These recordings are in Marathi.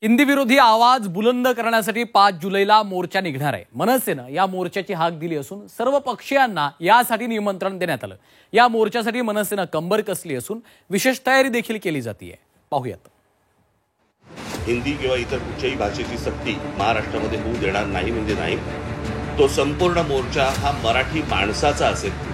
हिंदी विरोधी आवाज बुलंद करण्यासाठी 5 जुलैला मोर्चा निघणार आहे। मनसेनं या मोर्चाची हाक दिली असून सर्व पक्षीयांना यासाठी निमंत्रण देण्यात आलं। या मोर्चासाठी मनसेनं कंबर कसली असून विशेष तयारी देखील केली जाते। पाहूयात। हिंदी किंवा इतर कुठच्याही भाषेची सक्ती महाराष्ट्रामध्ये होऊ देणार नाही म्हणजे नाही। तो संपूर्ण मोर्चा हा मराठी माणसाचा असेल।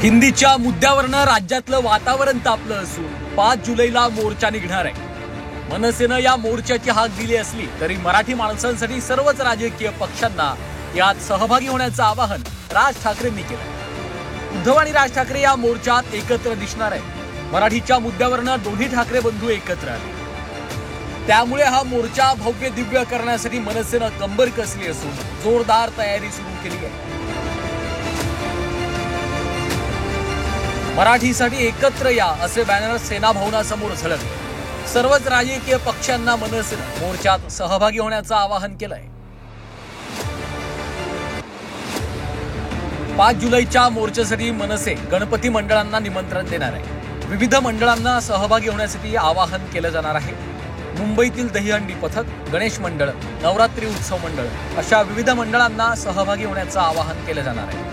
हिंदीच्या मुद्द्यावरनं राज्यातलं वातावरण तापलं असून 5 जुलैला मोर्चा निघणार आहे। मनसेनं या मोर्चाची हाक दिली असली तरी मराठी माणसांसाठी सर्वच राजकीय पक्षांना यात सहभागी होण्याचं आवाहन राज ठाकरेंनी केलं। उद्धव आणि राज ठाकरे या मोर्चात एकत्र दिसणार आहे। मराठीच्या मुद्द्यावरनं दोन्ही ठाकरे बंधू एकत्र आले, त्यामुळे हा मोर्चा भव्य दिव्य करण्यासाठी मनसेनं कंबर कसली असून जोरदार तयारी सुरू केली आहे। मराठीसाठी एकत्र या असे बॅनर सेना भवनासमोर झळकले। सर्वच राजकीय पक्षांना मनसेनं मोर्चात सहभागी होण्याचं आवाहन केलंय। 5 जुलैच्या मोर्चासाठी मनसे गणपती मंडळांना निमंत्रण देणार आहे। विविध मंडळांना सहभागी होण्यासाठी आवाहन केलं जाणार आहे। मुंबईतील दहीहंडी पथक, गणेश मंडळ, नवरात्री उत्सव मंडळ अशा विविध मंडळांना सहभागी होण्याचं आवाहन केलं जाणार आहे।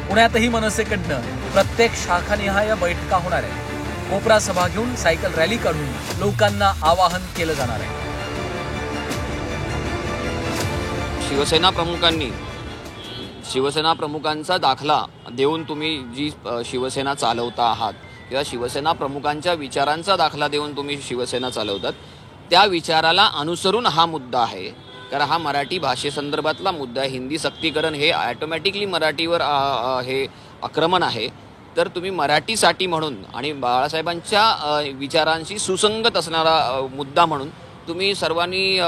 पुण्यातही मनसेकडनं प्रत्येक शाखानिहाय बैठका होणार आहे। कोपरा सभा घेऊन सायकल रॅली काढून लोकांना आवाहन केलं जाणार आहे। शिवसेना प्रमुखांचा दाखला देऊन तुम्ही जी शिवसेना चालवता आहात किंवा शिवसेना प्रमुखांच्या विचारांचा दाखला देऊन तुम्ही शिवसेना चालवतात, त्या विचाराला अनुसरून हा मुद्दा आहे। कारण हा मराठी भाषेसंदर्भातला मुद्दा आहे। हिंदी सक्तीकरण हे ऑटोमॅटिकली मराठीवर हे आक्रमण आहे। तर तुम्ही मराठीसाठी म्हणून आणि बाळासाहेबांच्या विचारांशी सुसंगत असणारा मुद्दा म्हणून तुम्ही सर्वांनी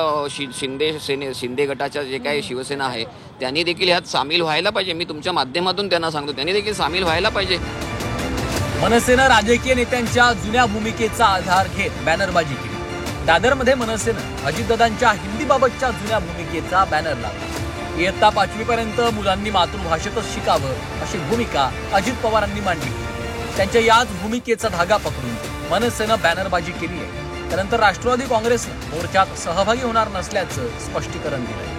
शिंदे गटाच्या जे काही शिवसेना आहे त्यांनी देखील ह्यात सामील व्हायला पाहिजे। मी तुमच्या माध्यमातून त्यांना सांगतो, त्यांनी देखील सामील व्हायला पाहिजे। मनसेनं राजकीय नेत्यांच्या जुन्या भूमिकेचा आधार घेत बॅनरबाजी केली। दादरमध्ये मनसेनं अजितदादांच्या हिंदीबाबतच्या जुन्या भूमिकेचा बॅनर लावला। इयत्ता 5वी पर्यंत मुलांनी मातृभाषेतच शिकावं अशी भूमिका अजित पवारांनी मांडली। त्यांच्या याच भूमिकेचा धागा पकडून मनसेनं बॅनरबाजी केली आहे। त्यानंतर राष्ट्रवादी काँग्रेसनं मोर्चात सहभागी होणार नसल्याचं स्पष्टीकरण दिलंय।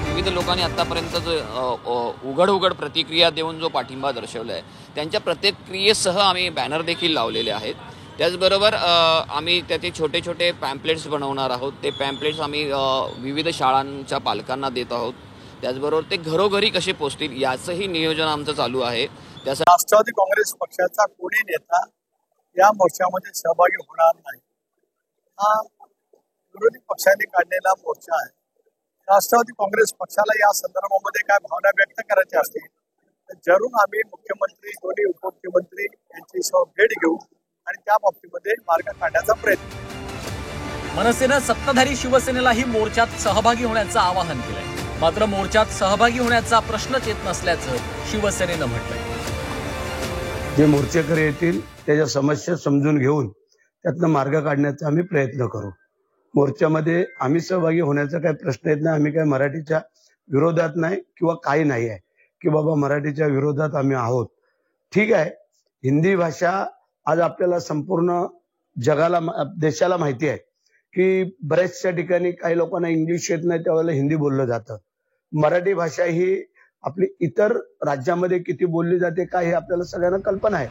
विविध लोकांनी आतापर्यंत जो उघड प्रतिक्रिया देऊन जो पाठिंबा दर्शवला आहे त्यांच्या प्रतिक्रियेसह आम्ही बॅनर देखील लावलेले आहेत। त्याचबरोबर आम्ही त्याचे छोटे छोटे पॅम्पलेट्स बनवणार आहोत। ते पॅम्पलेट्स आम्ही विविध शाळांच्या पालकांना देत आहोत। त्याचबरोबर ते घरोघरी कसे पोहोचतील याचंही नियोजन आमचं चालू आहे। त्यासाठी राष्ट्रवादी काँग्रेस पक्षाचा कोणी नेता या मोर्चामध्ये सहभागी होणार नाही। हा विरोधी पक्षाने काढलेला मोर्चा आहे। राष्ट्रवादी काँग्रेस पक्षाला या संदर्भामध्ये काय भावना व्यक्त करायच्या असतील तर जरूर आम्ही मुख्यमंत्री, दोन्ही उपमुख्यमंत्री यांची भेट घेऊ आणि त्या बाबतीमध्ये मार्ग काढण्याचा प्रयत्न। मनसेनं सत्ताधारी शिवसेनेलाही मोर्चात सहभागी होण्याचं आवाहन केलंय। मात्र मोर्चात सहभागी होण्याचा प्रश्नच येत नसल्याचं शिवसेनेनं म्हटलंय। जे मोर्चेकरी येतील त्याच्या समस्या समजून घेऊन त्यातनं मार्ग काढण्याचा आम्ही प्रयत्न करू। मोर्चामध्ये आम्ही सहभागी होण्याचा काही प्रश्न येत नाही। आम्ही काही मराठीच्या विरोधात नाही किंवा काही नाही आहे की बाबा मराठीच्या विरोधात आम्ही आहोत। ठीक आहे, हिंदी भाषा आज आपल्याला संपूर्ण जगाला, देशाला माहिती आहे की बऱ्याचशा ठिकाणी काही लोकांना इंग्लिश येत नाही, त्यावेळेला हिंदी बोललं जातं। मराठी भाषा ही आपली इतर राज्यामध्ये किती बोलली जाते काय हे आपल्याला सगळ्यांना कल्पना आहे।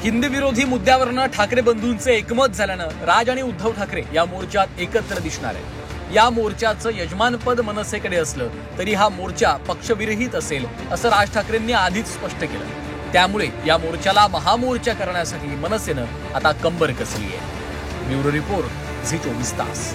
हिंदी विरोधी मुद्द्यावरनं ठाकरे बंधूंचे एकमत झाल्यानं राज आणि उद्धव ठाकरे या मोर्चात एकत्र दिसणार आहेत। या मोर्चाचं यजमानपद मनसेकडे असलं तरी हा मोर्चा पक्षविरहित असेल असं राज ठाकरेंनी आधीच स्पष्ट केलं। त्यामुळे या मोर्चाला महामोर्चा करण्यासाठी मनसेनं आता कंबर कसली आहे। ब्युरो रिपोर्ट, झी 24 तास।